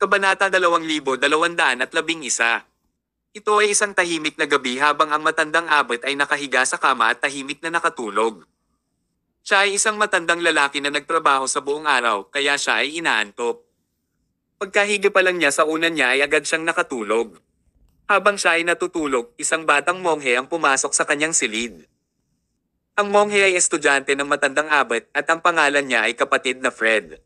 Kabanata 2211. Ito ay isang tahimik na gabi habang ang matandang abot ay nakahiga sa kama at tahimik na nakatulog. Siya ay isang matandang lalaki na nagtrabaho sa buong araw kaya siya ay inaantok. Pagkahiga pa lang niya sa unan niya ay agad siyang nakatulog. Habang siya ay natutulog, isang batang monghe ang pumasok sa kanyang silid. Ang monghe ay estudyante ng matandang abot at ang pangalan niya ay kapatid na Fred.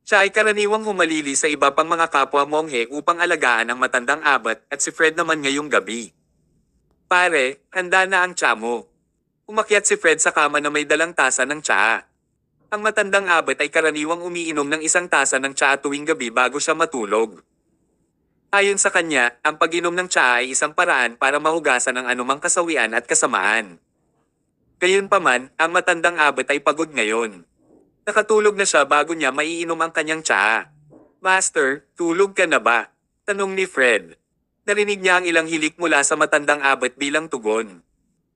Siya ay karaniwang humalili sa iba pang mga kapwa monghe upang alagaan ang matandang abot at si Fred naman ngayong gabi. Pare, handa na ang tsa mo. Umakyat si Fred sa kama na may dalang tasa ng tsaa. Ang matandang abot ay karaniwang umiinom ng isang tasa ng tsaa tuwing gabi bago siya matulog. Ayon sa kanya, ang pag-inom ng tsaa ay isang paraan para mahugasan ang anumang kasawian at kasamaan. Gayunpaman, ang matandang abot ay pagod ngayon. Nakatulog na siya bago niya maiinom ang kanyang tsaa. "Master, tulog ka na ba?" tanong ni Fred. Narinig niya ang ilang hilik mula sa matandang abot bilang tugon.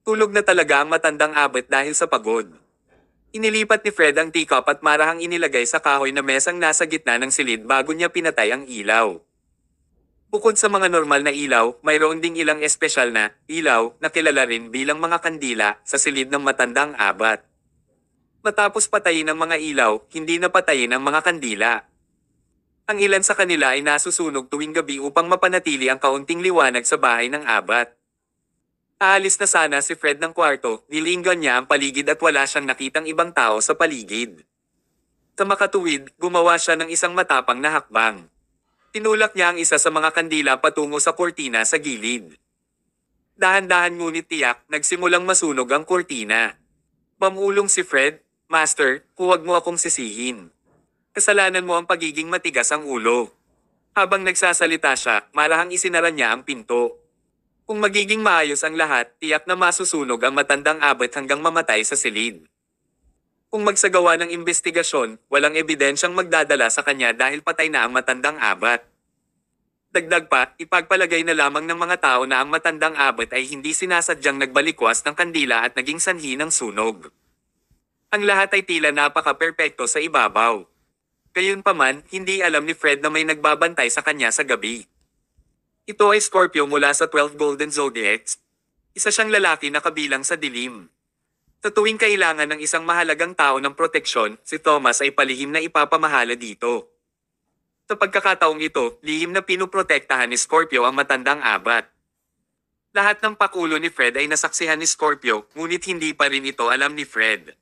Tulog na talaga ang matandang abot dahil sa pagod. Inilipat ni Fred ang teacup at marahang inilagay sa kahoy na mesang nasa gitna ng silid bago niya pinatay ang ilaw. Bukod sa mga normal na ilaw, mayroon ding ilang espesyal na ilaw na kilala rin bilang mga kandila sa silid ng matandang abot. Matapos patayin ang mga ilaw, hindi na patayin ang mga kandila. Ang ilan sa kanila ay nasusunog tuwing gabi upang mapanatili ang kaunting liwanag sa bahay ng abot. Aalis na sana si Fred ng kwarto, nilinggan niya ang paligid at wala siyang nakitang ibang tao sa paligid. Sa makatuwid, gumawa siya ng isang matapang na hakbang. Tinulak niya ang isa sa mga kandila patungo sa kurtina sa gilid. Dahan-dahan ngunit tiyak, nagsimulang masunog ang kurtina. Mamulong si Fred, "Master, huwag mo akong sisihin. Kasalanan mo ang pagiging matigas ang ulo." Habang nagsasalita siya, marahang isinara niya ang pinto. Kung magiging maayos ang lahat, tiyak na masusunog ang matandang abot hanggang mamatay sa silid. Kung magsagawa ng investigasyon, walang ebidensyang magdadala sa kanya dahil patay na ang matandang abot. Dagdag pa, ipagpalagay na lamang ng mga tao na ang matandang abot ay hindi sinasadyang nagbalikwas ng kandila at naging sanhi ng sunog. Ang lahat ay tila napaka-perpekto sa ibabaw. Gayunpaman, hindi alam ni Fred na may nagbabantay sa kanya sa gabi. Ito ay Scorpio mula sa 12 Golden Zodiacs. Isa siyang lalaki na kabilang sa dilim. Sa tuwing kailangan ng isang mahalagang tao ng proteksyon, si Thomas ay palihim na ipapamahala dito. Sa pagkakataong ito, lihim na pinuprotektahan ni Scorpio ang matandang abot. Lahat ng pakulo ni Fred ay nasaksihan ni Scorpio, ngunit hindi pa rin ito alam ni Fred.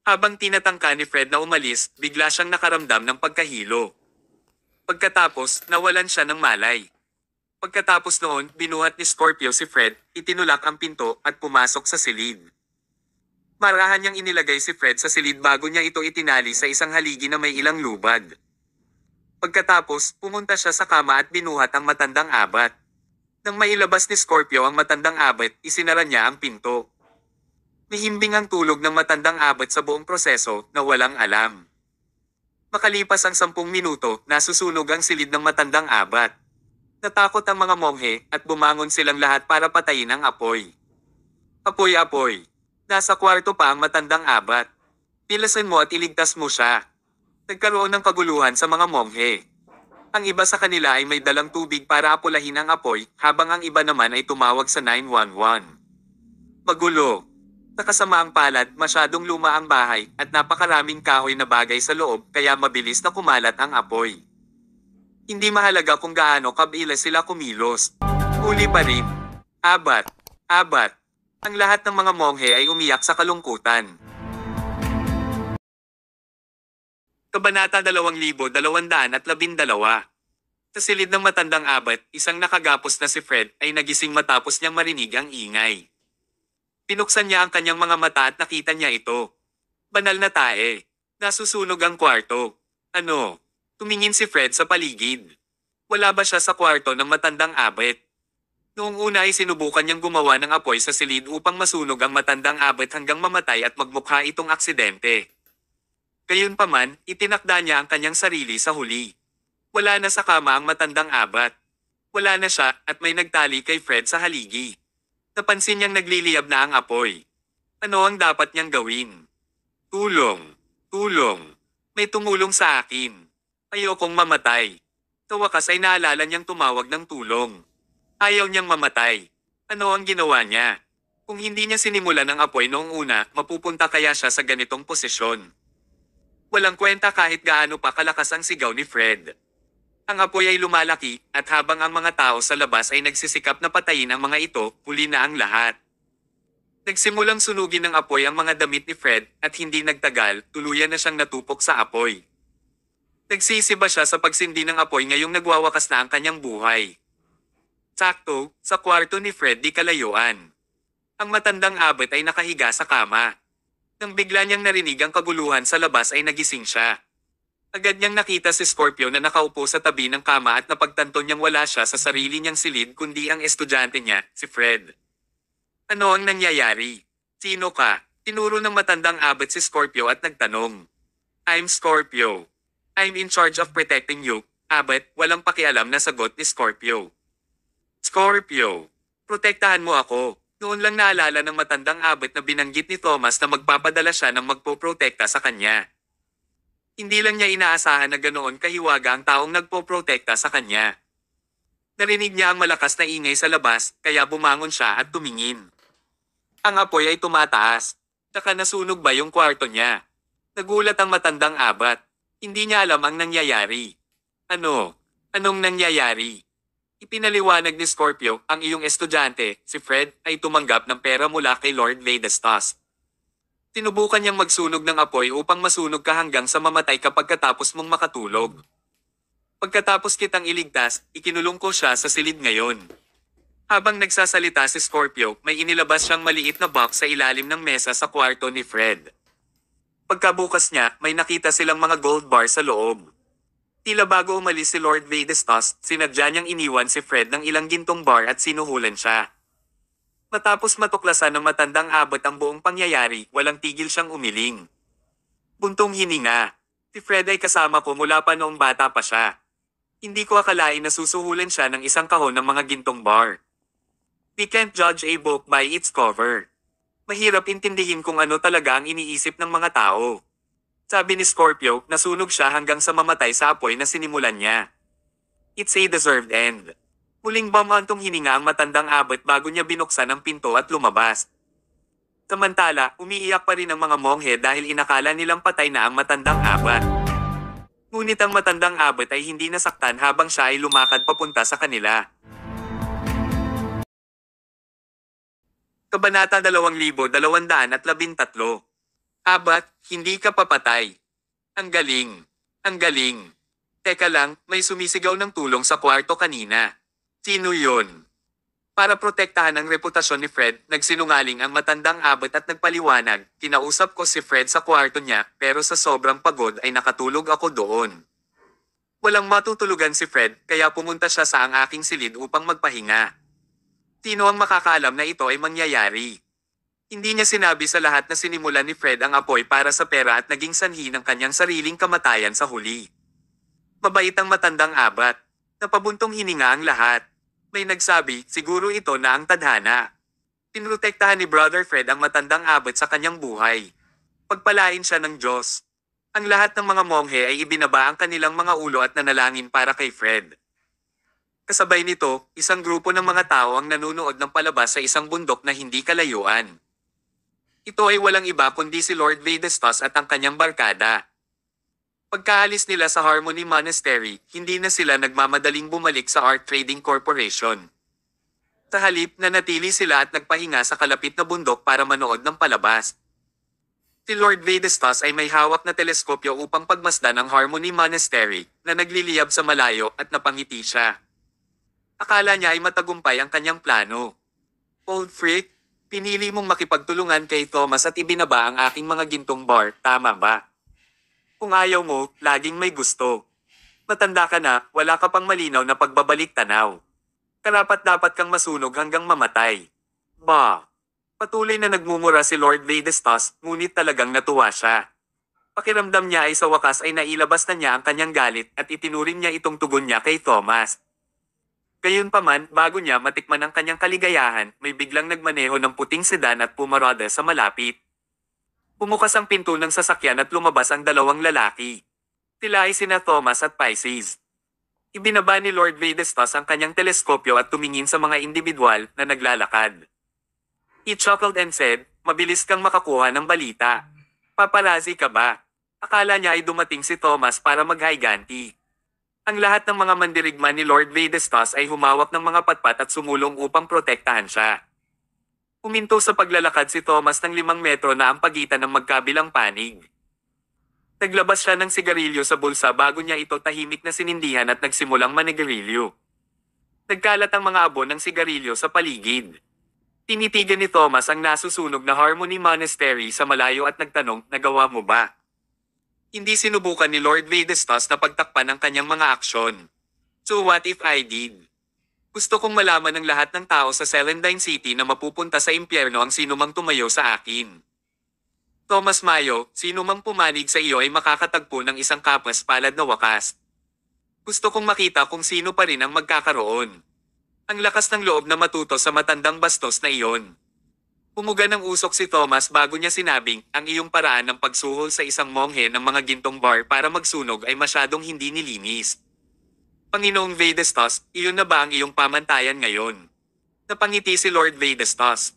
Habang tinatangka ni Fred na umalis, bigla siyang nakaramdam ng pagkahilo. Pagkatapos, nawalan siya ng malay. Pagkatapos noon, binuhat ni Scorpio si Fred, itinulak ang pinto at pumasok sa silid. Marahan niyang inilagay si Fred sa silid bago niya ito itinali sa isang haligi na may ilang lubad. Pagkatapos, pumunta siya sa kama at binuhat ang matandang abot. Nang mailabas ni Scorpio ang matandang abot, isinara niya ang pinto. Nahimbing ang tulog ng matandang abot sa buong proseso na walang alam. Makalipas ang 10 minuto, nasusunog ang silid ng matandang abot. Natakot ang mga monghe at bumangon silang lahat para patayin ang apoy. "Apoy, apoy! Nasa kwarto pa ang matandang abot. Pilasan mo at iligtas mo siya." Nagkaroon ng kaguluhan sa mga monghe. Ang iba sa kanila ay may dalang tubig para apulahin ang apoy, habang ang iba naman ay tumawag sa 911. Magulo. Sa kasamaang palad, masyadong luma ang bahay at napakaraming kahoy na bagay sa loob kaya mabilis na kumalat ang apoy. Hindi mahalaga kung gaano kabila sila kumilos. Huli pa rin. Abat. Abat. Ang lahat ng mga monghe ay umiyak sa kalungkutan. Kabanata 2212. Sa silid ng matandang abot, isang nakagapos na si Fred ay nagising matapos niyang marinig ang ingay. Pinuksan niya ang kanyang mga mata at nakita niya ito. Banal na tae. Nasusunog ang kwarto. Ano? Tumingin si Fred sa paligid. Wala ba siya sa kwarto ng matandang abot? Noong una ay sinubukan niyang gumawa ng apoy sa silid upang masunog ang matandang abot hanggang mamatay at magmukha itong aksidente. Gayunpaman, itinakda niya ang kanyang sarili sa huli. Wala na sa kama ang matandang abot. Wala na siya at may nagtali kay Fred sa haligi. Napansin niyang nagliliyab na ang apoy. Ano ang dapat niyang gawin? Tulong! Tulong! May tumulong sa akin. Ayokong mamatay. Sa wakas ay naalala niyang tumawag ng tulong. Ayaw niyang mamatay. Ano ang ginawa niya? Kung hindi niya sinimulan ang apoy noong una, mapupunta kaya siya sa ganitong posisyon? Walang kwenta kahit gaano pa kalakas ang sigaw ni Fred. Ang apoy ay lumalaki, at habang ang mga tao sa labas ay nagsisikap na patayin ang mga ito, huli na ang lahat. Nagsimulang sunugin ng apoy ang mga damit ni Fred, at hindi nagtagal, tuluyan na siyang natupok sa apoy. Nagsisiba siya sa pagsindi ng apoy ngayong nagwawakas na ang kanyang buhay. Sakto, sa kwarto ni Fred di kalayuan. Ang matandang abet ay nakahiga sa kama. Nang bigla niyang narinig ang kaguluhan sa labas ay nagising siya. Agad niyang nakita si Scorpio na nakaupo sa tabi ng kama at napagtanto niyang wala siya sa sarili niyang silid kundi ang estudyante niya, si Fred. Ano ang nangyayari? Sino ka? Tinuro ng matandang abet si Scorpio at nagtanong. I'm Scorpio. I'm in charge of protecting you, abet, walang pakialam na sagot ni Scorpio. Scorpio, protektahan mo ako. Noon lang naalala ng matandang abet na binanggit ni Thomas na magpapadala siya ng magpoprotekta sa kanya. Hindi lang niya inaasahan na ganoon kahiwaga ang taong nagpoprotekta sa kanya. Narinig niya ang malakas na ingay sa labas, kaya bumangon siya at tumingin. Ang apoy ay tumataas. Tsaka nasunog ba yung kwarto niya? Nagulat ang matandang abat. Hindi niya alam ang nangyayari. Ano? Anong nangyayari? Ipinaliwanag ni Scorpio, ang iyong estudyante, si Fred, ay tumanggap ng pera mula kay Lord Vadestas. Tinubukan niyang magsunog ng apoy upang masunog ka hanggang sa mamatay kapag katapos mong makatulog. Pagkatapos kitang iligtas, ikinulong ko siya sa silid ngayon. Habang nagsasalita si Scorpio, may inilabas siyang maliit na box sa ilalim ng mesa sa kwarto ni Fred. Pagkabukas niya, may nakita silang mga gold bar sa loob. Tila bago umalis si Lord Vadestas, sinadya niyang iniwan si Fred ng ilang gintong bar at sinuhulan siya. Matapos matuklasan ng matandang abot ang buong pangyayari, walang tigil siyang umiling. Buntong hininga. Si Fred ay kasama ko mula pa noong bata pa siya. Hindi ko akalain na susuhulan siya ng isang kahon ng mga gintong bar. We can't judge a book by its cover. Mahirap intindihin kung ano talaga ang iniisip ng mga tao. Sabi ni Scorpio, nasunog siya hanggang sa mamatay sa apoy na sinimulan niya. It's a deserved end. Muling bumantong hininga ang matandang abot bago niya binuksan ang pinto at lumabas. Samantala, umiiyak pa rin ang mga monghe dahil inakala nilang patay na ang matandang abot. Ngunit ang matandang abot ay hindi nasaktan habang siya ay lumakad papunta sa kanila. Kabanata 2213. Abat, hindi ka papatay. Ang galing. Ang galing. Teka lang, may sumisigaw ng tulong sa kwarto kanina. Sino yun? Para protektahan ang reputasyon ni Fred, nagsinungaling ang matandang abot at nagpaliwanag. Kinausap ko si Fred sa kwarto niya, pero sa sobrang pagod ay nakatulog ako doon. Walang matutulugan si Fred, kaya pumunta siya sa ang aking silid upang magpahinga. Sino ang makakaalam na ito ay mangyayari? Hindi niya sinabi sa lahat na sinimulan ni Fred ang apoy para sa pera at naging sanhi ng kanyang sariling kamatayan sa huli. Mabait ang matandang abat. Napabuntong hininga ang lahat. May nagsabi, siguro ito na ang tadhana. Pinrotektahan ni Brother Fred ang matandang abat sa kanyang buhay. Pagpalain siya ng Diyos. Ang lahat ng mga monghe ay ibinaba ang kanilang mga ulo at nanalangin para kay Fred. Kasabay nito, isang grupo ng mga tao ang nanunood ng palabas sa isang bundok na hindi kalayuan. Ito ay walang iba kundi si Lord Vadestas at ang kanyang barkada. Pagkaalis nila sa Harmony Monastery, hindi na sila nagmamadaling bumalik sa Art Trading Corporation. Sa halip, nanatili sila at nagpahinga sa kalapit na bundok para manood ng palabas. Si Lord Vadestas ay may hawak na teleskopyo upang pagmasdan ang Harmony Monastery, na nagliliyab sa malayo at napangiti siya. Akala niya ay matagumpay ang kanyang plano. Old freak, pinili mong makipagtulungan kay Thomas at ibinaba ang aking mga gintong bar, tama ba? Kung ayaw mo, laging may gusto. Matanda ka na, wala ka pang malinaw na pagbabalik tanaw. Karapat-dapat kang masunog hanggang mamatay. Ba? Patuloy na nagmumura si Lord Vadestas, ngunit talagang natuwa siya. Pakiramdam niya ay sa wakas ay nailabas na niya ang kanyang galit at itinuring niya itong tugon niya kay Thomas. Gayunpaman, bago niya matikman ang kanyang kaligayahan, may biglang nagmaneho ng puting sedan at pumarada sa malapit. Bumukas ang pinto ng sasakyan at lumabas ang dalawang lalaki. Sila ay sina Thomas at Pisces. Ibinaba ni Lord Vedestas ang kanyang teleskopyo at tumingin sa mga individual na naglalakad. He chuckled and said, "Mabilis kang makakuha ng balita. Paparazzi ka ba?" Akala niya ay dumating si Thomas para maghayganti. Ang lahat ng mga mandirigma ni Lord Vedestas ay humawak ng mga patpat at sumulong upang protektahan siya. Huminto sa paglalakad si Thomas ng 5 metro na ang pagitan ng magkabilang panig. Naglabas siya ng sigarilyo sa bulsa bago niya ito tahimik na sinindihan at nagsimulang manigarilyo. Nagkalat ang mga abo ng sigarilyo sa paligid. Tinitigan ni Thomas ang nasusunog na Harmony Monastery sa malayo at nagtanong, "Nagawa mo ba?" Hindi sinubukan ni Lord Vedestas na pagtakpan ang kanyang mga aksyon. "So what if I did? Gusto kong malaman ng lahat ng tao sa Celandine City na mapupunta sa impyerno ang sinumang tumayo sa akin. Thomas Mayo, sino mang pumanig sa iyo ay makakatagpo ng isang kapas palad na wakas. Gusto kong makita kung sino pa rin ang magkakaroon." Ang lakas ng loob na matuto sa matandang bastos na iyon. Pumuga ng usok si Thomas bago niya sinabing, "Ang iyong paraan ng pagsuhol sa isang monghe ng mga gintong bar para magsunog ay masyadong hindi nilinis. Panginoong Vedestas, iyon na ba ang iyong pamantayan ngayon?" Napangiti si Lord Vedestas.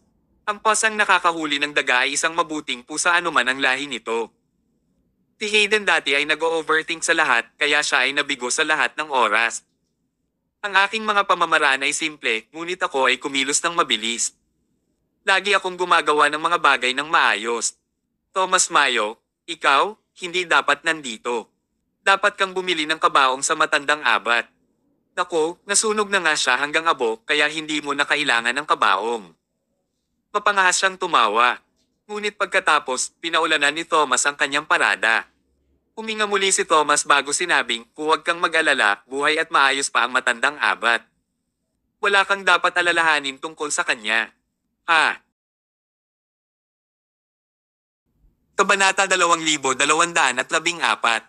Ang pasang nakakahuli ng daga ay isang mabuting pusa anuman ang lahi nito. Si Hayden dati ay nag-overthink sa lahat kaya siya ay nabigo sa lahat ng oras. Ang aking mga pamamaraan ay simple, ngunit ako ay kumilos ng mabilis. Lagi akong gumagawa ng mga bagay ng maayos. Thomas Mayo, ikaw, hindi dapat nandito. Dapat kang bumili ng kabaong sa matandang abat. Nako, nasunog na nga siya hanggang abo kaya hindi mo na kailangan ng kabaong. Mapangahas siyang tumawa. Ngunit pagkatapos, pinaulanan ni Thomas ang kanyang parada. Huminga muli si Thomas bago sinabing, "Huwag kang mag-alala, buhay at maayos pa ang matandang abat. Wala kang dapat alalahanin tungkol sa kanya." Kabanata 2214.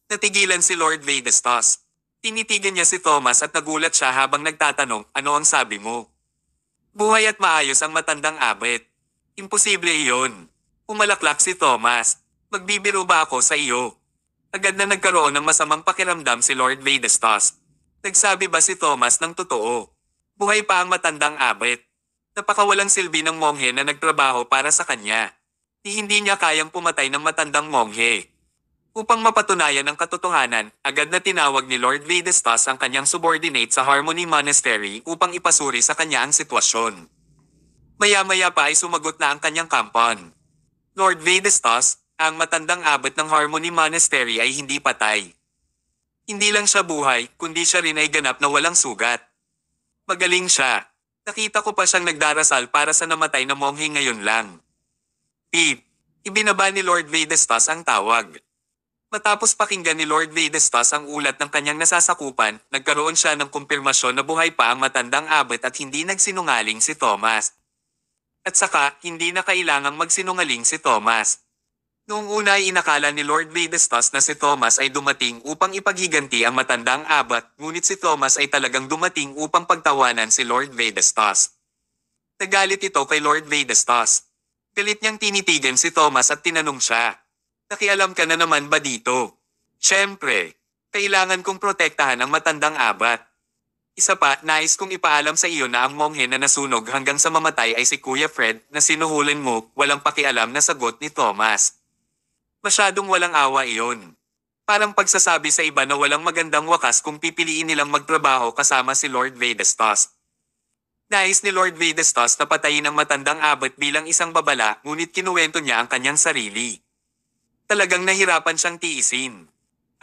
Natigilan si Lord Vedestas. Tinitigan niya si Thomas at nagulat siya habang nagtatanong, "Ano ang sabi mo?" "Buhay at maayos ang matandang abat." "Imposible iyon." Umalaklak si Thomas. "Magbibiro ba ako sa iyo?" Agad na nagkaroon ng masamang pakiramdam si Lord Vedestas. Nagsabi ba si Thomas ng totoo? Buhay pa ang matandang abat. Napakawalang silbi ng monghe na nagtrabaho para sa kanya. Hindi niya kayang pumatay ng matandang monghe. Upang mapatunayan ang katotohanan, agad na tinawag ni Lord Vedestas ang kanyang subordinate sa Harmony Monastery upang ipasuri sa kanya ang sitwasyon. Maya-maya pa ay sumagot na ang kanyang kampon. "Lord Vedestas, ang matandang abat ng Harmony Monastery ay hindi patay. Hindi lang siya buhay, kundi siya rin ay ganap na walang sugat. Magaling siya. Nakita ko pa siyang nagdarasal para sa namatay na monghe ngayon lang." Pip, ibinaba ni Lord Vedestas ang tawag. Matapos pakinggan ni Lord Vedestas ang ulat ng kanyang nasasakupan, nagkaroon siya ng kumpirmasyon na buhay pa ang matandang abat at hindi nagsinungaling si Thomas. At saka, hindi na kailangang magsinungaling si Thomas. Noong una ay inakala ni Lord Vedestas na si Thomas ay dumating upang ipaghiganti ang matandang abat, ngunit si Thomas ay talagang dumating upang pagtawanan si Lord Vedestas. Nagalit ito kay Lord Vedestas. Galit niyang tinitigan si Thomas at tinanong siya, "Nakialam ka na naman ba dito?" "Siyempre, kailangan kong protektahan ang matandang abat. Isa pa, nais kong ipaalam sa iyo na ang monghe na nasunog hanggang sa mamatay ay si Kuya Fred na sinuhulan mo." Walang pakialam na sagot ni Thomas. Masyadong walang awa iyon. Parang pagsasabi sa iba na walang magandang wakas kung pipiliin nilang magtrabaho kasama si Lord Vedestas. Nais ni Lord Vedestas na patayin ang matandang abat bilang isang babala, ngunit kinuwento niya ang kanyang sarili. Talagang nahirapan siyang tiisin.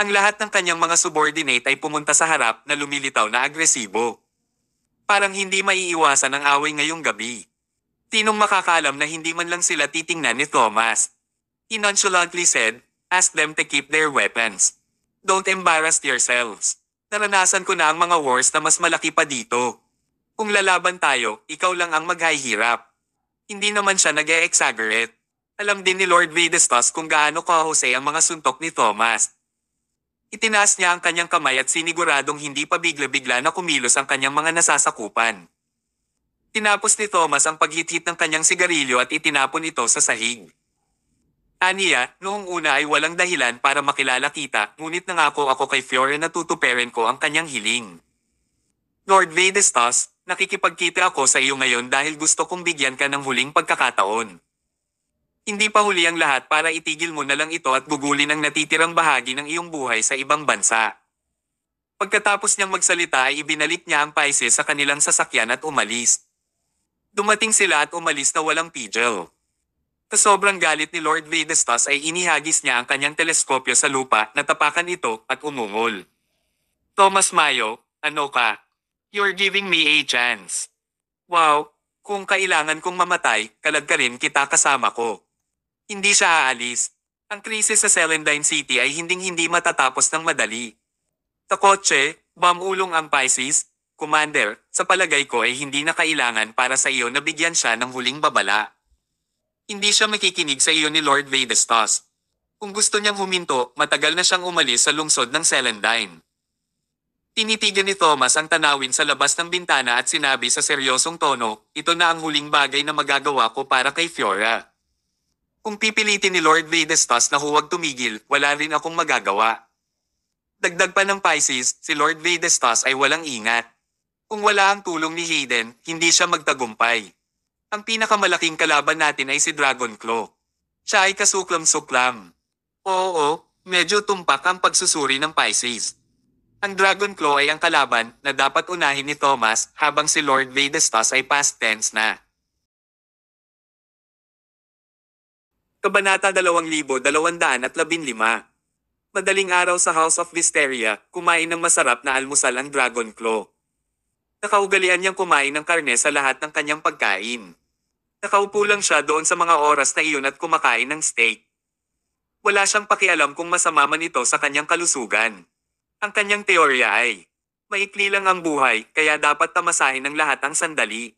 Ang lahat ng kanyang mga subordinate ay pumunta sa harap na lumilitaw na agresibo. Parang hindi maiiwasan ang away ngayong gabi. Tinong makakaalam na hindi man lang sila titingnan ni Thomas. He nonchalantly said, "Ask them to keep their weapons. Don't embarrass yourselves. Naranasan ko na ang mga wars na mas malaki pa dito. Kung lalaban tayo, ikaw lang ang maghahirap." Hindi naman siya nag-e-exaggerate. Alam din ni Lord Vedestas kung gaano kahusay ang mga suntok ni Thomas. Itinaas niya ang kanyang kamay at siniguradong hindi pa bigla-bigla na kumilos ang kanyang mga nasasakupan. Tinapos ni Thomas ang paghit-hit ng kanyang sigarilyo at itinapon ito sa sahig. Aniya, noong una ay walang dahilan para makilala kita, ngunit nangako ako kay Fiore na tutuperin ko ang kanyang hiling. Lord Vedestas, nakikipagkita ako sa iyo ngayon dahil gusto kong bigyan ka ng huling pagkakataon. Hindi pa huli ang lahat para itigil mo na lang ito at gugulin ang natitirang bahagi ng iyong buhay sa ibang bansa. Pagkatapos niyang magsalita ay ibinalik niya ang Pisces sa kanilang sasakyan at umalis. Dumating sila at umalis na walang pigil. Sa sobrang galit ni Lord Vedestas ay inihagis niya ang kanyang teleskopyo sa lupa, natapakan ito at umungol. Thomas Mayo, ano ka? You're giving me a chance. Wow, kung kailangan kong mamatay, kalag ka rin kita kasama ko. Hindi siya aalis. Ang krisis sa Celandine City ay hinding-hindi matatapos ng madali. Sa kotse, bumulong ang Pisces. Commander, sa palagay ko ay hindi na kailangan para sa iyo na bigyan siya ng huling babala. Hindi siya makikinig sa iyo ni Lord Vedestas. Kung gusto niyang huminto, matagal na siyang umalis sa lungsod ng Celandine. Tinitigan ni Thomas ang tanawin sa labas ng bintana at sinabi sa seryosong tono, ito na ang huling bagay na magagawa ko para kay Fiora. Kung pipilitin ni Lord Vedestas na huwag tumigil, wala rin akong magagawa. Dagdag pa ng Pisces, si Lord Vedestas ay walang ingat. Kung wala ang tulong ni Hayden, hindi siya magtagumpay. Ang pinakamalaking kalaban natin ay si Dragonclaw. Siya ay kasuklam-suklam. Oo, medyo tumpak ang pagsusuri ng Pisces. Ang Dragonclaw ay ang kalaban na dapat unahin ni Thomas habang si Lord Vedestas ay past tense na. Kabanata 2215. Madaling araw sa House of Wisteria, kumain ng masarap na almusal ang Dragonclaw. Nakaugalian niyang kumain ng karne sa lahat ng kanyang pagkain. Nakaupo lang siya doon sa mga oras na iyon at kumakain ng steak. Wala siyang pakialam kung masama man ito sa kanyang kalusugan. Ang kanyang teorya ay, maikli lang ang buhay, kaya dapat tamasahin ng lahat ang sandali.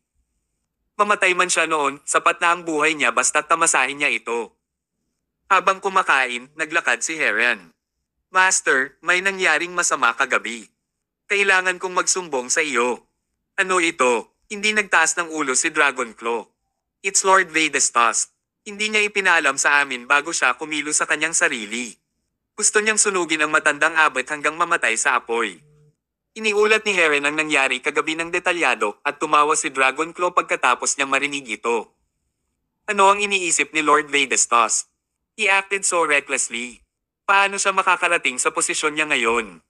Mamatay man siya noon, sapat na ang buhay niya basta't tamasahin niya ito. Habang kumakain, naglakad si Heron. Master, may nangyaring masama kagabi. Kailangan kong magsumbong sa iyo. Ano ito? Hindi nagtaas ng ulo si Dragonclaw. It's Lord Vedestas. Hindi niya ipinaalam sa amin bago siya kumilos sa kanyang sarili. Gusto niyang sunugin ang matandang abbot hanggang mamatay sa apoy. Iniulat ni Heron ang nangyari kagabi ng detalyado at tumawa si Dragonclaw pagkatapos niyang marinig ito. Ano ang iniisip ni Lord Vedestas? He acted so recklessly. Paano siya makakarating sa posisyon niya ngayon?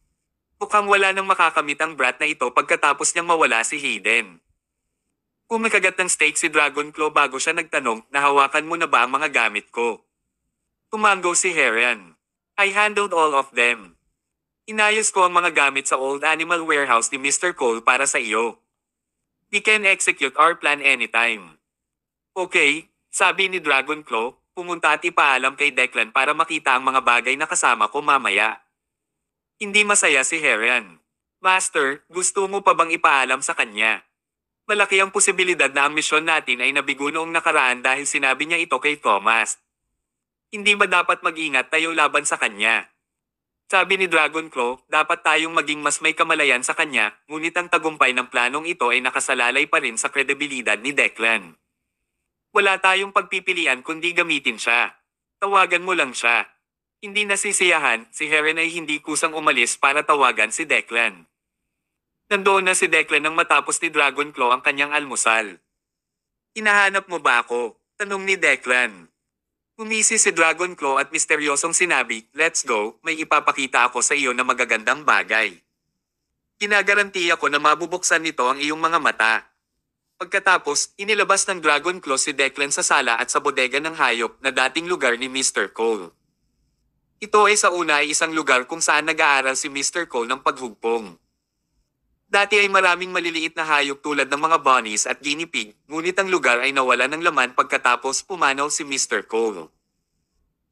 Mukhang wala nang makakamit ang brat na ito pagkatapos niyang mawala si Hayden. Kumakagat ng steak si Dragonclaw bago siya nagtanong, nahawakan mo na ba ang mga gamit ko? Tumango si Heron. I handled all of them. Inayos ko ang mga gamit sa old animal warehouse ni Mr. Cole para sa iyo. We can execute our plan anytime. Okay, sabi ni Dragonclaw, pumunta at ipaalam kay Declan para makita ang mga bagay na kasama ko mamaya. Hindi masaya si Heron. Master, gusto mo pa bang ipaalam sa kanya? Malaki ang posibilidad na ang misyon natin ay nabigo noong nakaraan dahil sinabi niya ito kay Thomas. Hindi ba dapat mag-ingat tayo laban sa kanya? Sabi ni Dragonclaw, dapat tayong maging mas may kamalayan sa kanya, ngunit ang tagumpay ng planong ito ay nakasalalay pa rin sa kredibilidad ni Declan. Wala tayong pagpipilian kundi gamitin siya. Tawagan mo lang siya. Hindi nasisiyahan, si Heron ay hindi kusang umalis para tawagan si Declan. Nandoon na si Declan nang matapos ni Dragonclaw ang kanyang almusal. Hinahanap mo ba ako? Tanong ni Declan. Umisi si Dragonclaw at misteryosong sinabi, let's go, may ipapakita ako sa iyo na magagandang bagay. Ginagarantiya ko na mabubuksan nito ang iyong mga mata. Pagkatapos, inilabas ng Dragonclaw si Declan sa sala at sa bodega ng hayop na dating lugar ni Mr. Cole. Ito ay sa una ay isang lugar kung saan nag-aaral si Mr. Cole ng paghugpong. Dati ay maraming maliliit na hayop tulad ng mga bunnies at guinea pig, ngunit ang lugar ay nawala ng laman pagkatapos pumanaw si Mr. Cole.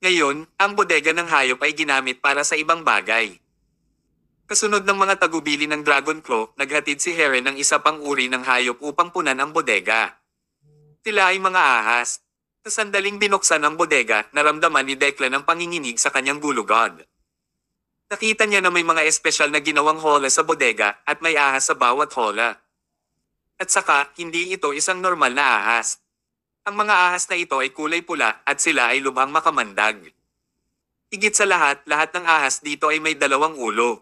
Ngayon, ang bodega ng hayop ay ginamit para sa ibang bagay. Kasunod ng mga tagubili ng Dragonclaw, naghatid si Heron ng isa pang uri ng hayop upang punan ang bodega. Sila ay mga ahas. Sa sandaling binuksan ang bodega, naramdaman ni Declan ang panginginig sa kanyang gulugod. Nakita niya na may mga espesyal na ginawang hola sa bodega at may ahas sa bawat hola. At saka, hindi ito isang normal na ahas. Ang mga ahas na ito ay kulay pula at sila ay lubhang makamandag. Higit sa lahat, lahat ng ahas dito ay may dalawang ulo.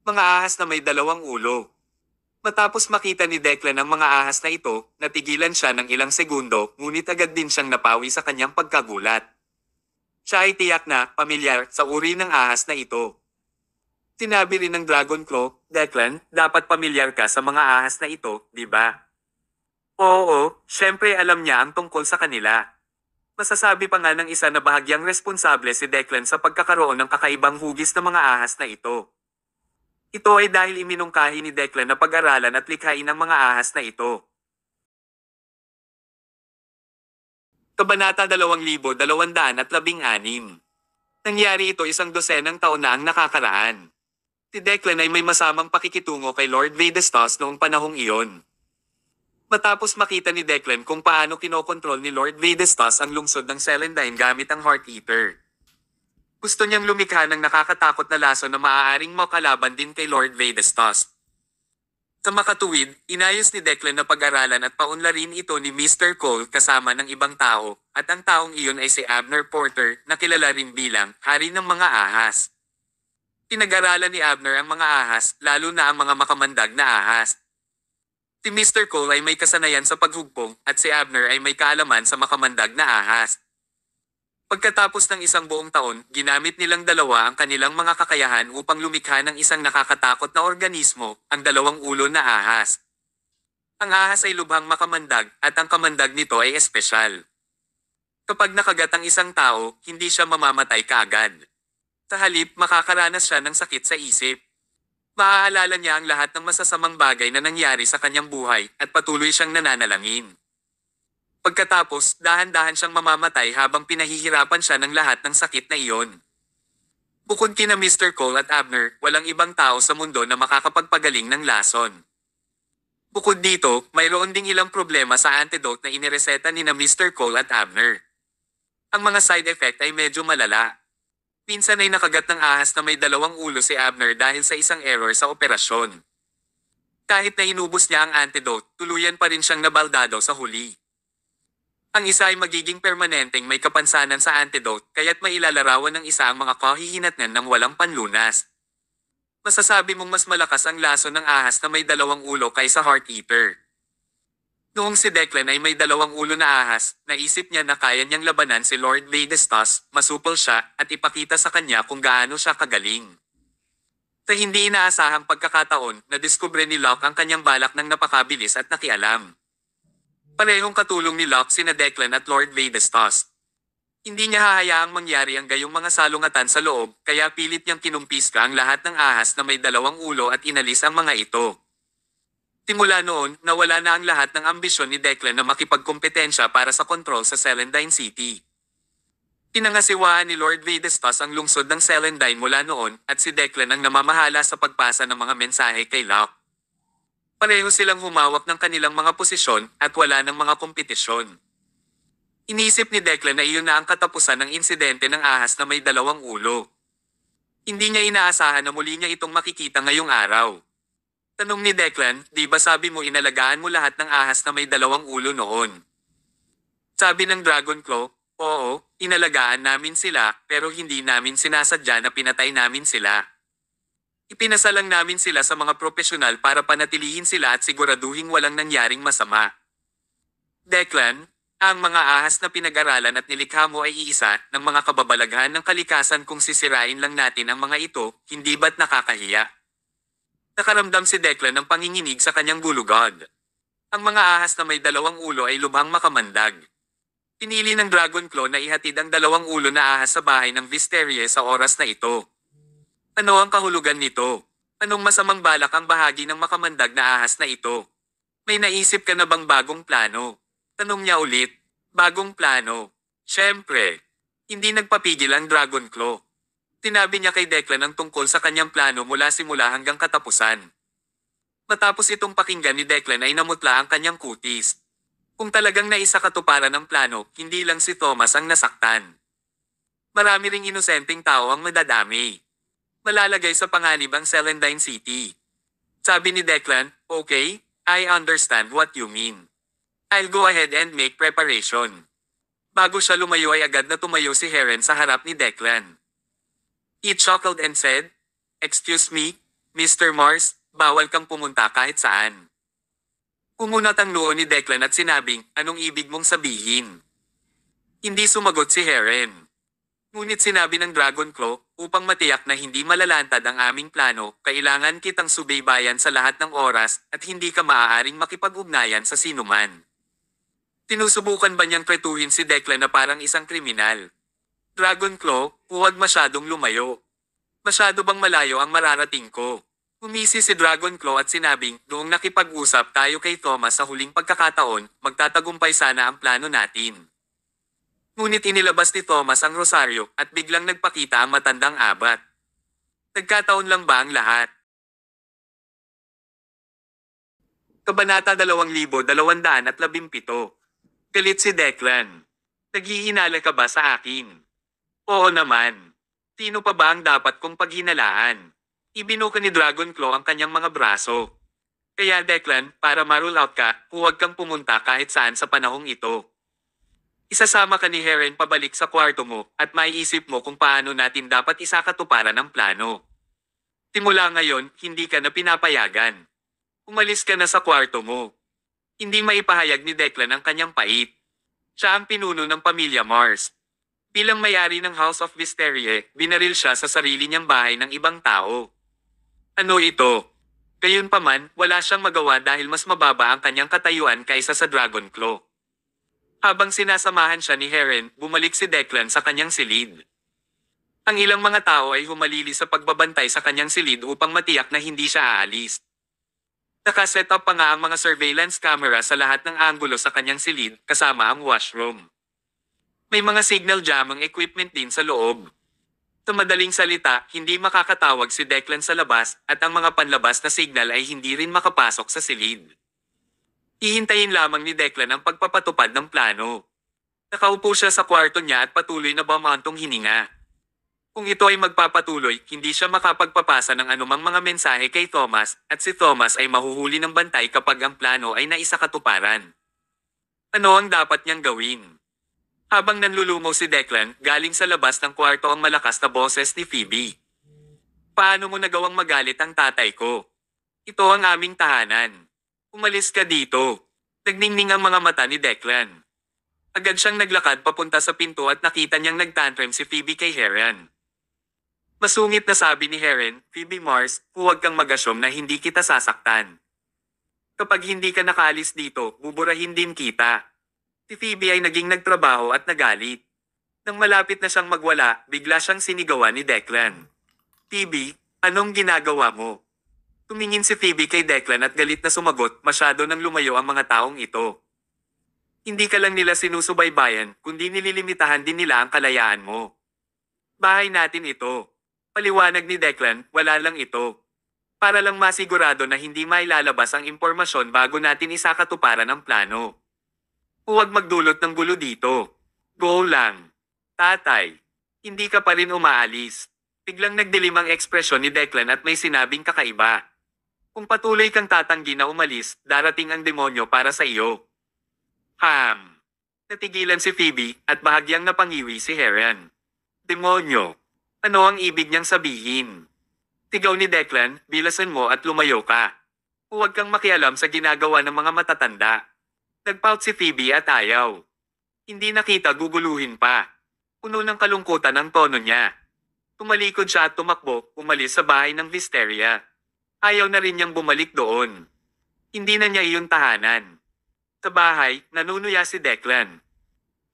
Mga ahas na may dalawang ulo. Matapos makita ni Declan ang mga ahas na ito, natigilan siya ng ilang segundo, ngunit agad din siyang napawi sa kanyang pagkagulat. Siya ay tiyak na pamilyar sa uri ng ahas na ito. Sinabi rin ng Dragonclaw, Declan, dapat pamilyar ka sa mga ahas na ito, di ba? Oo, syempre alam niya ang tungkol sa kanila. Masasabi pa nga ng isa na bahagyang responsable si Declan sa pagkakaroon ng kakaibang hugis ng mga ahas na ito. Ito ay dahil iminungkahi ni Declan na pag-aralan at likhain ang mga ahas na ito. Kabanata 2216. Nangyari ito isang dosenang taon na ang nakakaraan. Si Declan ay may masamang pakikitungo kay Lord Vadestas noong panahong iyon. Matapos makita ni Declan kung paano kinokontrol ni Lord Vadestas ang lungsod ng Celandine gamit ang Heart Eater. Gusto niyang lumikha ng nakakatakot na laso na maaaring makalaban din kay Lord Vadestas. Sa makatuwid, inayos ni Declan na pag-aralan at paunlarin ito ni Mr. Cole kasama ng ibang tao, at ang taong iyon ay si Abner Porter na kilala rin bilang Hari ng mga Ahas. Pinag-aralan ni Abner ang mga ahas, lalo na ang mga makamandag na ahas. Si Mr. Cole ay may kasanayan sa paghugpong at si Abner ay may kaalaman sa makamandag na ahas. Pagkatapos ng isang buong taon, ginamit nilang dalawa ang kanilang mga kakayahan upang lumikha ng isang nakakatakot na organismo, ang dalawang ulo na ahas. Ang ahas ay lubhang makamandag at ang kamandag nito ay espesyal. Kapag nakagat ang isang tao, hindi siya mamamatay kaagad. Sa halip, makakaranas siya ng sakit sa isip. Maaalala niya ang lahat ng masasamang bagay na nangyari sa kanyang buhay at patuloy siyang nananalangin. Pagkatapos, dahan-dahan siyang mamamatay habang pinahihirapan siya ng lahat ng sakit na iyon. Bukod kina Mr. Cole at Abner, walang ibang tao sa mundo na makakapagpagaling ng lason. Bukod dito, mayroon ding ilang problema sa antidote na inireseta ni na Mr. Cole at Abner. Ang mga side effect ay medyo malala. Minsan ay nakagat ng ahas na may dalawang ulo si Abner dahil sa isang error sa operasyon. Kahit na inubos niya ang antidote, tuluyan pa rin siyang nabaldado sa huli. Ang isa ay magiging permanenteng may kapansanan sa antidote kaya't mailalarawan ng isa ang mga kahihinatnan ng walang panlunas. Masasabi mong mas malakas ang laso ng ahas na may dalawang ulo kaysa Heart Eater. Noong si Declan ay may dalawang ulo na ahas, naisip niya na kaya niyang labanan si Lord Vadestas, masupol siya at ipakita sa kanya kung gaano siya kagaling. Sa hindi inaasahang pagkakataon, nadiskubre ni Locke ang kanyang balak ng napakabilis at nakialam. Parehong katulong ni Locke sina Declan at Lord Vadestas. Hindi niya hahayaang mangyari ang gayong mga salungatan sa loob, kaya pilit niyang kinumpiska ang lahat ng ahas na may dalawang ulo at inalis ang mga ito. Simula noon, nawala na ang lahat ng ambisyon ni Declan na makipagkompetensya para sa kontrol sa Celandine City. Pinangasiwaan ni Lord Vadestas ang lungsod ng Celandine mula noon at si Declan ang namamahala sa pagpasa ng mga mensahe kay Locke. Pareho silang humawak ng kanilang mga posisyon at wala ng mga kompetisyon. Iniisip ni Declan na iyon na ang katapusan ng insidente ng ahas na may dalawang ulo. Hindi niya inaasahan na muli niya itong makikita ngayong araw. Tanong ni Declan, di ba sabi mo inalagaan mo lahat ng ahas na may dalawang ulo noon? Sabi ng Dragonclaw, oo, inalagaan namin sila pero hindi namin sinasadya na pinatay namin sila. Ipinasalang namin sila sa mga profesional para panatilihin sila at siguraduhing walang nangyaring masama. Declan, ang mga ahas na pinag-aralan at nilikha mo ay iisa ng mga kababalaghan ng kalikasan kung sisirain lang natin ang mga ito, hindi ba't nakakahiya? Nakaramdam si Declan ng panginginig sa kanyang gulugod. Ang mga ahas na may dalawang ulo ay lubhang makamandag. Pinili ng Dragonclaw na ihatid ang dalawang ulo na ahas sa bahay ng Visteria sa oras na ito. Ano ang kahulugan nito? Anong masamang balak ang bahagi ng makamandag na ahas na ito? May naisip ka na bang bagong plano? Tanong niya ulit. Bagong plano? Siyempre. Hindi nagpapigil ang Dragonclaw. Tinabi niya kay Declan ang tungkol sa kanyang plano mula simula hanggang katapusan. Matapos itong pakinggan ni Declan ay namutla ang kanyang kutis. Kung talagang naisakatuparan ng plano, hindi lang si Thomas ang nasaktan. Marami ring inosenteng tao ang madadami. Malalagay sa panganib ang Celandine City. Sabi ni Declan, okay, I understand what you mean. I'll go ahead and make preparation. Bago siya lumayo ay agad na tumayo si Heron sa harap ni Declan. He chuckled and said, "Excuse me, Mr. Mars, bawal kang pumunta kahit saan." Kumunat ang noo ni Declan at sinabing, "Anong ibig mong sabihin?" Hindi sumagot si Heron. Ngunit sinabi ng Dragon Claw, "Upang matiyak na hindi malalantad ang aming plano, kailangan kitang subaybayan sa lahat ng oras at hindi ka maaaring makipag-ugnayan sa sinuman." Tinusubukan ba niyang tretuhin si Declan na parang isang kriminal? Dragon Claw, huwag masyadong lumayo. Masyado bang malayo ang mararating ko? Umisi si Dragon Claw at sinabing, "Noong nakipag-usap tayo kay Thomas sa huling pagkakataon, magtatagumpay sana ang plano natin." Ngunit inilabas ni Thomas ang rosaryo at biglang nagpakita ang matandang abat. Nagkataon lang ba ang lahat? Kabanata 2217. Galit si Declan. "Naghihinala ka ba sa akin?" "Oo naman. Sino pa ba ang dapat kong paghinalaan?" Ibinuka ni Dragon Claw ang kanyang mga braso. "Kaya Declan, para ma-rule out ka, huwag kang pumunta kahit saan sa panahong ito. Isasama ka ni Heron pabalik sa kwarto mo at maiisip mo kung paano natin dapat isakatuparan ang plano. Simula ngayon, hindi ka na pinapayagan. Umalis ka na sa kwarto mo." Hindi maipahayag ni Declan ang kanyang pait. Siya ang pinuno ng pamilya Mars. Bilang may-ari ng House of Wisteria, binaril siya sa sarili niyang bahay ng ibang tao. Ano ito? Gayunpaman, wala siyang magawa dahil mas mababa ang kanyang katayuan kaysa sa Dragon Claw. Habang sinasamahan siya ni Heron, bumalik si Declan sa kanyang silid. Ang ilang mga tao ay humalili sa pagbabantay sa kanyang silid upang matiyak na hindi siya aalis. Nakaset up pa nga ang mga surveillance camera sa lahat ng anggulo sa kanyang silid, kasama ang washroom. May mga signal jamming equipment din sa loob. Sa madaling salita, hindi makakatawag si Declan sa labas at ang mga panlabas na signal ay hindi rin makapasok sa silid. Hihintayin lamang ni Declan ang pagpapatupad ng plano. Nakaupo siya sa kwarto niya at patuloy na bumantong hininga. Kung ito ay magpapatuloy, hindi siya makapagpapasa ng anumang mga mensahe kay Thomas at si Thomas ay mahuhuli ng bantay kapag ang plano ay naisakatuparan. Ano ang dapat niyang gawin? Habang nanlulumaw si Declan, galing sa labas ng kwarto ang malakas na boses ni Phoebe. "Paano mo nagawang magalit ang tatay ko? Ito ang aming tahanan. Umalis ka dito." Nagningning ang mga mata ni Declan. Agad siyang naglakad papunta sa pinto at nakita niyang nagtantrum si Phoebe kay Heron. Masungit na sabi ni Heron, "Phoebe Mars, huwag kang mag-assume na hindi kita sasaktan. Kapag hindi ka nakaalis dito, buburahin din kita." Si Phoebe ay naging nagtrabaho at nagalit. Nang malapit na siyang magwala, bigla siyang sinigawan ni Declan. "Phoebe, anong ginagawa mo?" Tumingin si Phoebe kay Declan at galit na sumagot, "Masyado nang lumayo ang mga taong ito. Hindi ka lang nila sinusubaybayan, kundi nililimitahan din nila ang kalayaan mo. Bahay natin ito." Paliwanag ni Declan, "Wala lang ito. Para lang masigurado na hindi mailalabas ang impormasyon bago natin isakatuparan ang plano. Huwag magdulot ng gulo dito. Go lang." "Tatay, hindi ka pa rin umaalis." Biglang nagdilim ang ekspresyon ni Declan at may sinabing kakaiba. "Kung patuloy kang tatanggi na umalis, darating ang demonyo para sa iyo." Natigilan si Phoebe at bahagyang napangiwi si Heron. "Demonyo? Ano ang ibig niyang sabihin?" Tigaw ni Declan, "Bilasan mo at lumayo ka. Huwag kang makialam sa ginagawa ng mga matatanda." Nagpout si Phoebe at ayaw. Hindi nakita guguluhin pa. Puno ng kalungkutan ang tono niya. Tumalikod siya at tumakbo, umalis sa bahay ng Wisteria. Ayaw na rin niyang bumalik doon. Hindi na niya iyon tahanan. Sa bahay, nanunuya si Declan.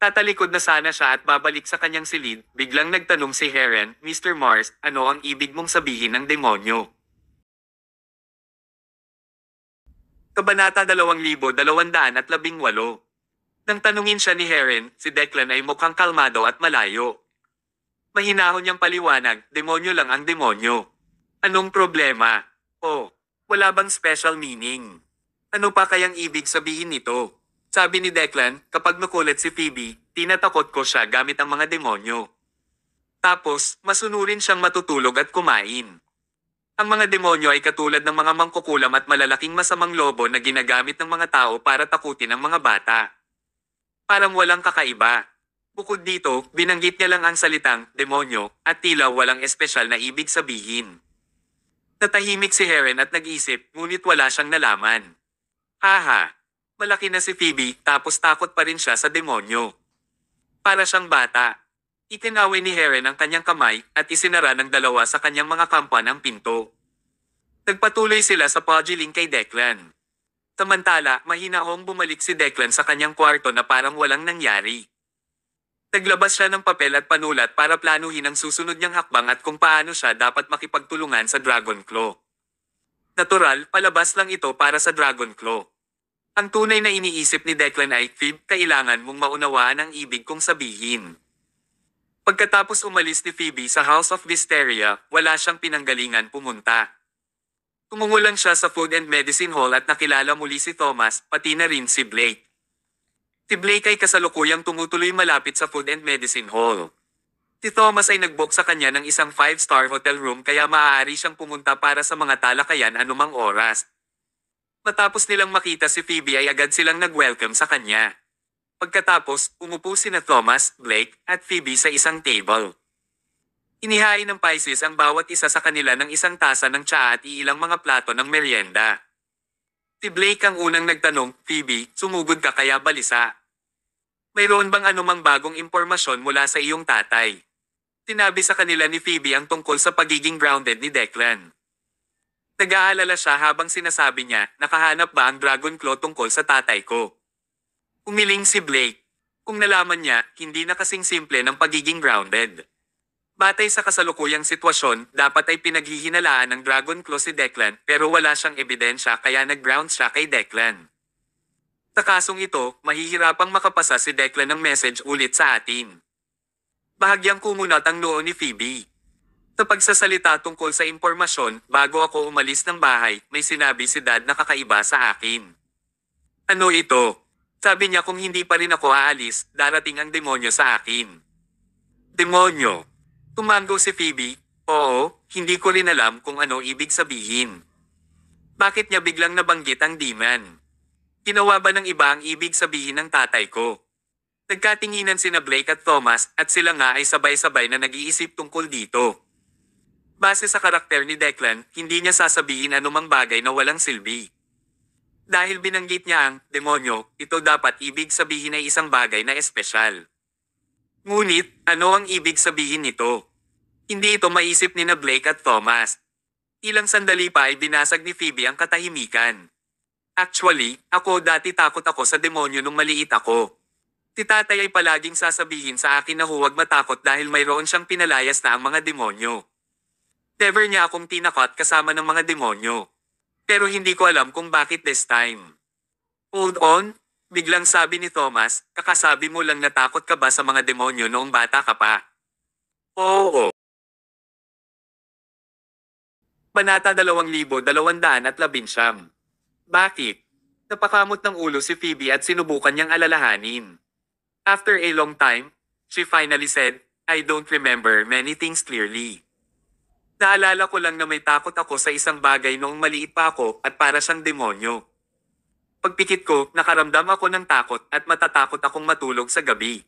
Tatalikod na sana siya at babalik sa kanyang silid, biglang nagtanong si Heron, "Mr. Mars, ano ang ibig mong sabihin ng demonyo?" Kabanata 2218. Nang tanungin siya ni Heron, si Declan ay mukhang kalmado at malayo. Mahinahon niyang paliwanag, "Demonyo lang ang demonyo. Anong problema? Oh, wala bang special meaning? Ano pa kayang ibig sabihin nito?" Sabi ni Declan, "Kapag nakulit si Phoebe, tinatakot ko siya gamit ang mga demonyo. Tapos, masunurin siyang matutulog at kumain. Ang mga demonyo ay katulad ng mga mangkukulam at malalaking masamang lobo na ginagamit ng mga tao para takutin ang mga bata. Parang walang kakaiba. Bukod dito, binanggit niya lang ang salitang demonyo at tila walang espesyal na ibig sabihin. Natahimik si Heron at nag-isip, ngunit wala siyang nalaman. Haha, malaki na si Phoebe tapos takot pa rin siya sa demonyo. Para siyang bata. Itinaway ni Heron ang kanyang kamay at isinara ng dalawa sa kanyang mga kampan ang pinto. Nagpatuloy sila sa pugiling kay Declan. Samantala, mahinahong bumalik si Declan sa kanyang kwarto na parang walang nangyari. Naglabas siya ng papel at panulat para planuhin ang susunod niyang hakbang at kung paano siya dapat makipagtulungan sa Dragon Claw. Natural, palabas lang ito para sa Dragon Claw. Ang tunay na iniisip ni Declan ay, Phoebe, kailangan mong maunawaan ang ibig kong sabihin. Pagkatapos umalis ni Phoebe sa House of Wisteria, wala siyang pinanggalingan pumunta. Tumungo lang siya sa Food and Medicine Hall at nakilala muli si Thomas, pati na rin si Blake. Si Blake ay kasalukuyang tumutuloy malapit sa Food and Medicine Hall. Si Thomas ay nag-book sa kanya ng isang 5-star hotel room kaya maaari siyang pumunta para sa mga talakayan anumang oras. Matapos nilang makita si Phoebe ay agad silang nag-welcome sa kanya. Pagkatapos, umupo sina Thomas, Blake, at Phoebe sa isang table. Inihain ng Pisces ang bawat isa sa kanila ng isang tasa ng tsaa at iilang mga plato ng merienda. Si Blake ang unang nagtanong, Phoebe, sumugod ka kaya balisa? Mayroon bang anumang bagong impormasyon mula sa iyong tatay? Sinabi sa kanila ni Phoebe ang tungkol sa pagiging grounded ni Declan. Nag-aalala siya habang sinasabi niya, nakahanap ba ang Dragon Claw tungkol sa tatay ko? Umiling si Blake. Kung nalaman niya, hindi na kasing simple ng pagiging grounded. Batay sa kasalukuyang sitwasyon, dapat ay pinaghihinalaan ng Dragon Claw si Declan pero wala siyang ebidensya kaya nag-ground siya kay Declan. Sa kasong ito, mahihirapang makapasa si Declan ng message ulit sa atin. Bahagyang kumunat ang noo ni Phoebe. Sa pagsasalita tungkol sa impormasyon, bago ako umalis ng bahay, may sinabi si Dad na kakaiba sa akin. Ano ito? Sabi niya kung hindi pa rin ako aalis, darating ang demonyo sa akin. Demonyo? Tumango si Phoebe, oo, hindi ko rin alam kung ano ibig sabihin. Bakit niya biglang nabanggit ang demon? Ginawa ba ng iba ang ibig sabihin ng tatay ko? Nagkatinginan sina Blake at Thomas at sila nga ay sabay-sabay na nag-iisip tungkol dito. Base sa karakter ni Declan, hindi niya sasabihin anumang bagay na walang silbi. Dahil binanggit niya ang demonyo, ito dapat ibig sabihin ay isang bagay na espesyal. Ngunit, ano ang ibig sabihin nito? Hindi ito maisip ni na Blake at Thomas. Ilang sandali pa ay binasag ni Phoebe ang katahimikan. Actually, ako dati takot ako sa demonyo nung maliit ako. Si tatay ay palaging sasabihin sa akin na huwag matakot dahil mayroon siyang pinalayas na ang mga demonyo. Never niya akong tinakot kasama ng mga demonyo. Pero hindi ko alam kung bakit this time. Hold on, biglang sabi ni Thomas, kakasabi mo lang natakot ka ba sa mga demonyo noong bata ka pa? Oo. Banata 2219. Bakit? Napakamot ng ulo si Phoebe at sinubukan niyang alalahanin. After a long time, she finally said, I don't remember many things clearly. Naalala ko lang na may takot ako sa isang bagay noong maliit pa ako at para siyang demonyo. Pagpikit ko, nakaramdam ako ng takot at matatakot akong matulog sa gabi.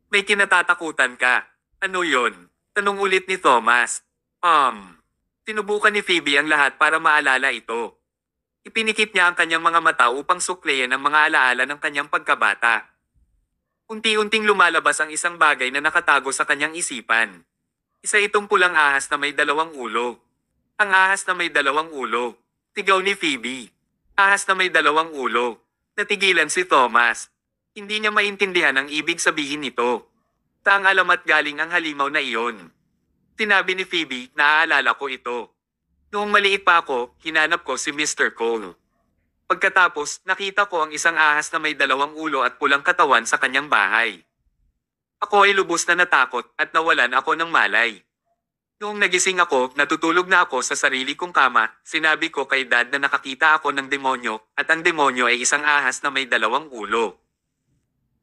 May kinatatakutan ka. Ano yon? Tanong ulit ni Thomas. Sinubukan ni Phoebe ang lahat para maalala ito. Ipinikit niya ang kanyang mga mata upang suklihin ang mga alaala ng kanyang pagkabata. Unti-unting lumalabas ang isang bagay na nakatago sa kanyang isipan. Isa itong pulang ahas na may 2 ulo. Ang ahas na may 2 ulo. Sigaw ni Phoebe. Ahas na may 2 ulo. Natigilan si Thomas. Hindi niya maintindihan ang ibig sabihin nito. Saang alamat galing ang halimaw na iyon? Sinabi ni Phoebe, naaalala ko ito. Noong maliit pa ako, hinanap ko si Mr. Cole. Pagkatapos, nakita ko ang isang ahas na may 2 ulo at pulang katawan sa kanyang bahay. Ako ay lubos na natakot at nawalan ako ng malay. Noong nagising ako, natutulog na ako sa sarili kong kama, sinabi ko kay Dad na nakakita ako ng demonyo at ang demonyo ay isang ahas na may 2 ulo.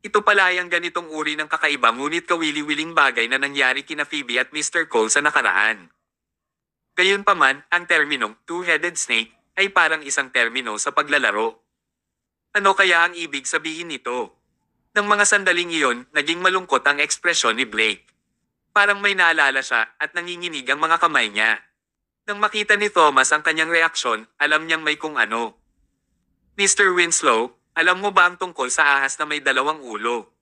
Ito pala ay ang ganitong uri ng kakaiba ngunit kawili-wiling bagay na nangyari kina Phoebe at Mr. Cole sa nakaraan. Gayunpaman, ang terminong two-headed snake ay parang isang termino sa paglalaro. Ano kaya ang ibig sabihin nito? Nang mga sandaling iyon, naging malungkot ang ekspresyon ni Blake. Parang may naalala siya at nanginginig ang mga kamay niya. Nang makita ni Thomas ang kanyang reaksyon, alam niyang may kung ano. Mr. Winslow, alam mo ba ang tungkol sa ahas na may dalawang ulo?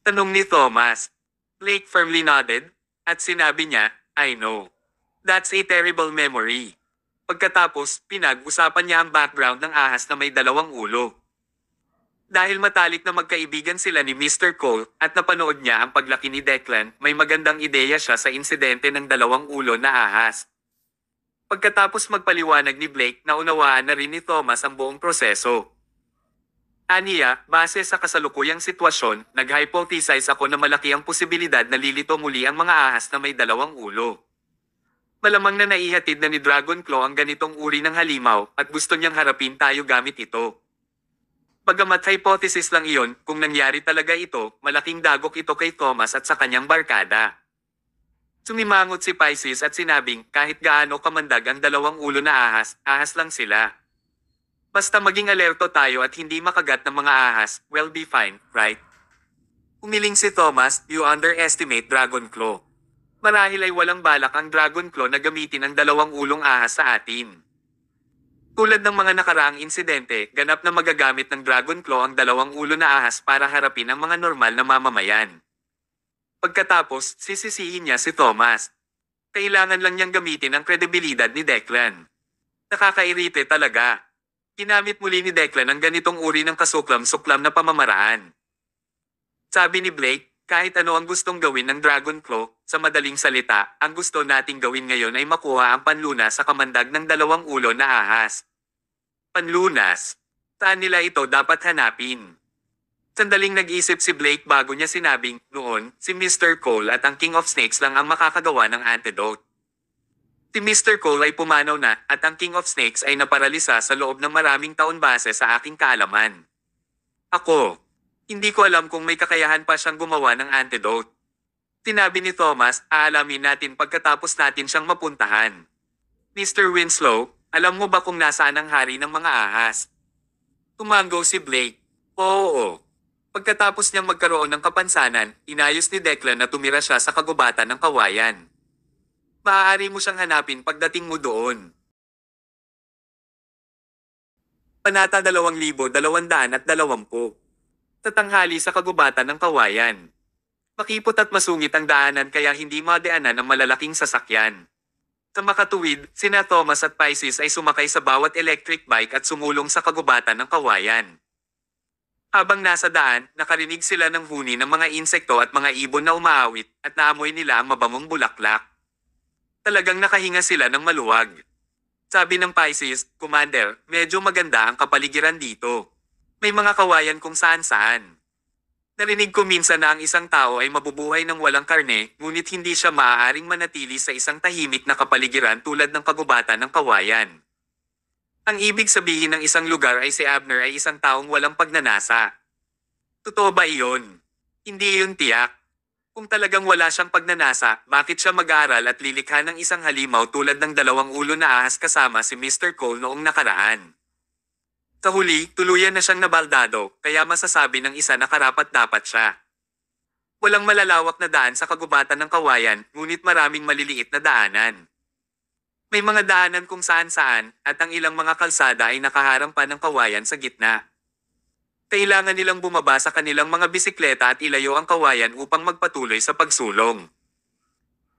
Tanong ni Thomas. Blake firmly nodded, at sinabi niya, I know. That's a terrible memory. Pagkatapos, pinag-usapan niya ang background ng ahas na may dalawang ulo. Dahil matalik na magkaibigan sila ni Mr. Cole at napanood niya ang paglaki ni Declan, may magandang ideya siya sa insidente ng dalawang ulo na ahas. Pagkatapos magpaliwanag ni Blake, naunawaan na rin ni Thomas ang buong proseso. Aniya, base sa kasalukuyang sitwasyon, nag-hypothesize ako na malaki ang posibilidad na lilito muli ang mga ahas na may dalawang ulo. Malamang na naihatid na ni Dragonclaw ang ganitong uri ng halimaw at gusto niyang harapin tayo gamit ito. Bagamat hypothesis lang iyon, kung nangyari talaga ito, malaking dagok ito kay Thomas at sa kanyang barkada. Sumimangot si Pisces at sinabing kahit gaano kamandag ang dalawang ulo na ahas, ahas lang sila. Basta maging alerto tayo at hindi makagat ng mga ahas, we'll be fine, right? Umiling si Thomas, you underestimate Dragonclaw. Marahil ay walang balak ang Dragonclaw na gamitin ang dalawang ulong ahas sa atin. Tulad ng mga nakaraang insidente, ganap na magagamit ng Dragonclaw ang dalawang ulo na ahas para harapin ang mga normal na mamamayan. Pagkatapos, sisisihin niya si Thomas. Kailangan lang niyang gamitin ang kredibilidad ni Declan. Nakakairite talaga. Ginamit muli ni Declan ang ganitong uri ng kasuklam-suklam na pamamaraan. Sabi ni Blake, kahit ano ang gustong gawin ng Dragonclaw, sa madaling salita, ang gusto nating gawin ngayon ay makuha ang panlunas sa kamandag ng dalawang ulo na ahas. Panlunas? Saan nila ito dapat hanapin? Sandaling nag-isip si Blake bago niya sinabing, noon, si Mr. Cole at ang King of Snakes lang ang makakagawa ng antidote. Si Mr. Cole ay pumanaw na at ang King of Snakes ay naparalisa sa loob ng maraming taon base sa aking kaalaman. Ako, hindi ko alam kung may kakayahan pa siyang gumawa ng antidote. Sinabi ni Thomas, aalamin natin pagkatapos natin siyang mapuntahan. Mr. Winslow, alam mo ba kung nasaan ang hari ng mga ahas? Tumango si Blake. Oo. Pagkatapos niyang magkaroon ng kapansanan, inayos ni Declan na tumira siya sa kagubatan ng kawayan. Maaari mo siyang hanapin pagdating mo doon. Panata 2220. Tatanghali sa kagubatan ng kawayan. Makipot at masungit ang daanan kaya hindi madaanan ng malalaking sasakyan. Sa makatuwid, sina Thomas at Pisces ay sumakay sa bawat electric bike at sumulong sa kagubatan ng kawayan. Habang nasa daan, nakarinig sila ng huni ng mga insekto at mga ibon na umaawit at naamoy nila ang mabangong bulaklak. Talagang nakahinga sila ng maluwag. Sabi ng Pisces, Commander, medyo maganda ang kapaligiran dito. May mga kawayan kung saan-saan. Narinig ko minsan na ang isang tao ay mabubuhay ng walang karne, ngunit hindi siya maaaring manatili sa isang tahimik na kapaligiran tulad ng kagubatan ng kawayan. Ang ibig sabihin ng isang lugar ay si Abner ay isang taong walang pagnanasa. Totoo ba iyon? Hindi iyon tiyak. Kung talagang wala siyang pagnanasa, bakit siya mag-aaral at lilikha ng isang halimaw tulad ng dalawang ulo na ahas kasama si Mr. Cole noong nakaraan? Sa huli, tuluyan na siyang nabaldado, kaya masasabi ng isa na karapat-dapat siya. Walang malalawak na daan sa kagubatan ng kawayan, ngunit maraming maliliit na daanan. May mga daanan kung saan-saan, at ang ilang mga kalsada ay nakaharang pa ng kawayan sa gitna. Kailangan nilang bumaba sa kanilang mga bisikleta at ilayo ang kawayan upang magpatuloy sa pagsulong.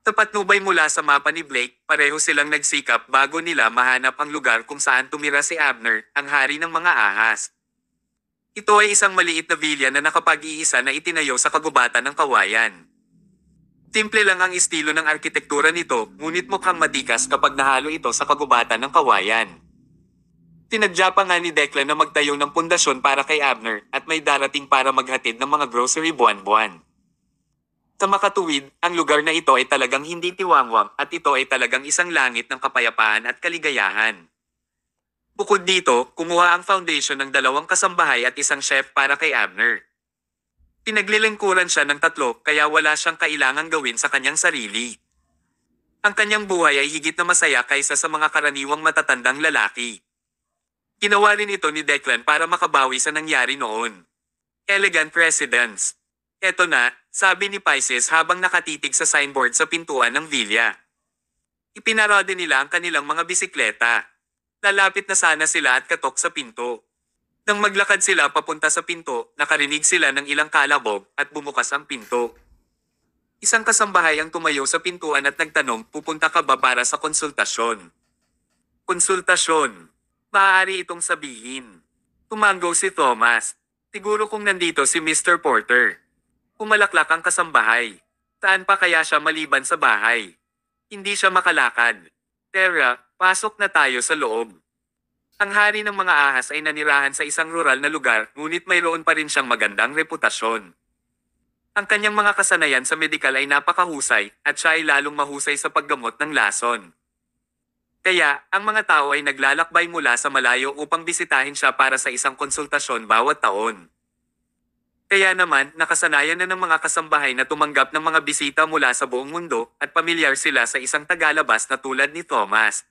Tapatnubay mula sa mapa ni Blake, pareho silang nagsikap bago nila mahanap ang lugar kung saan tumira si Abner, ang hari ng mga ahas. Ito ay isang maliit na villa na nakapag-iisa na itinayo sa kagubatan ng kawayan. Simple lang ang estilo ng arkitektura nito, ngunit mukhang matikas kapag nahalo ito sa kagubatan ng kawayan. Tinadya pa nga ni Declan na magtayo ng pundasyon para kay Abner at may darating para maghatid ng mga grocery buwan-buwan. Sa makatuwid, ang lugar na ito ay talagang hindi tiwangwang at ito ay talagang isang langit ng kapayapaan at kaligayahan. Bukod dito, kumuha ang foundation ng 2 kasambahay at isang chef para kay Abner. Pinaglilingkuran siya ng 3 kaya wala siyang kailangang gawin sa kanyang sarili. Ang kanyang buhay ay higit na masaya kaysa sa mga karaniwang matatandang lalaki. Ginawa rin ito ni Declan para makabawi sa nangyari noon. Elegant residence. Eto na, sabi ni Pisces habang nakatitig sa signboard sa pintuan ng villa. Ipinarada nila ang kanilang mga bisikleta. Lalapit na sana sila at katok sa pinto. Nang maglakad sila papunta sa pinto, nakarinig sila ng ilang kalabog at bumukas ang pinto. Isang kasambahay ang tumayo sa pintuan at nagtanong, pupunta ka ba para sa konsultasyon? Konsultasyon. Maaari itong sabihin. Tumango si Thomas. Siguro kung nandito si Mr. Porter. Pumalaklak ang kasambahay. Saan pa kaya siya maliban sa bahay? Hindi siya makalakad. Tara, pasok na tayo sa loob. Ang hari ng mga ahas ay nanirahan sa isang rural na lugar, ngunit mayroon pa rin siyang magandang reputasyon. Ang kanyang mga kasanayan sa medikal ay napakahusay, at siya ay lalong mahusay sa paggamot ng lason. Kaya, ang mga tao ay naglalakbay mula sa malayo upang bisitahin siya para sa isang konsultasyon bawat taon. Kaya naman, nakasanayan na ng mga kasambahay na tumanggap ng mga bisita mula sa buong mundo, at pamilyar sila sa isang tagalabas na tulad ni Thomas.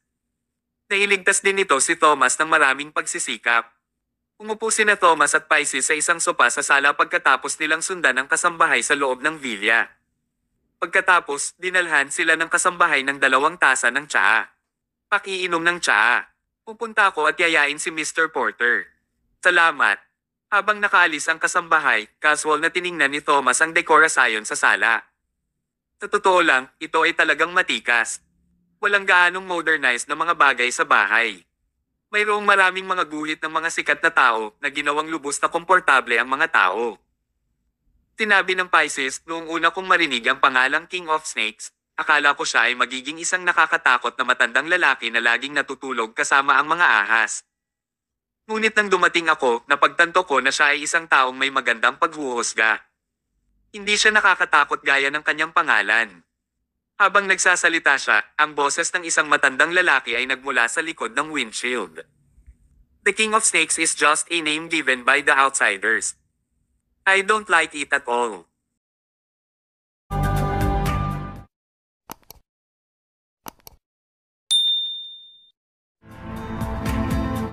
Nailigtas din nito si Thomas ng maraming pagsisikap. Umupo sina Thomas at Pisces sa isang sopa sa sala pagkatapos nilang sundan ang kasambahay sa loob ng villa. Pagkatapos, dinalhan sila ng kasambahay ng 2 tasa ng tsaa. Pakiinom ng tsaa. Pupunta ako at yayain si Mr. Porter. Salamat. Habang nakaalis ang kasambahay, casual na tiningnan ni Thomas ang dekorasyon sa sala. Sa totoo lang, ito ay talagang matikas. Walang gaanong modernized na mga bagay sa bahay. Mayroong maraming mga guhit ng mga sikat na tao na ginawang lubos na komportable ang mga tao. Sinabi ng Pisces, noong una kong marinig ang pangalang King of Snakes, akala ko siya ay magiging isang nakakatakot na matandang lalaki na laging natutulog kasama ang mga ahas. Ngunit nang dumating ako, napagtanto ko na siya ay isang taong may magandang paghuhusga. Hindi siya nakakatakot gaya ng kanyang pangalan. Habang nagsasalita siya, ang boses ng isang matandang lalaki ay nagmula sa likod ng windshield. The King of Snakes is just a name given by the outsiders. I don't like it at all.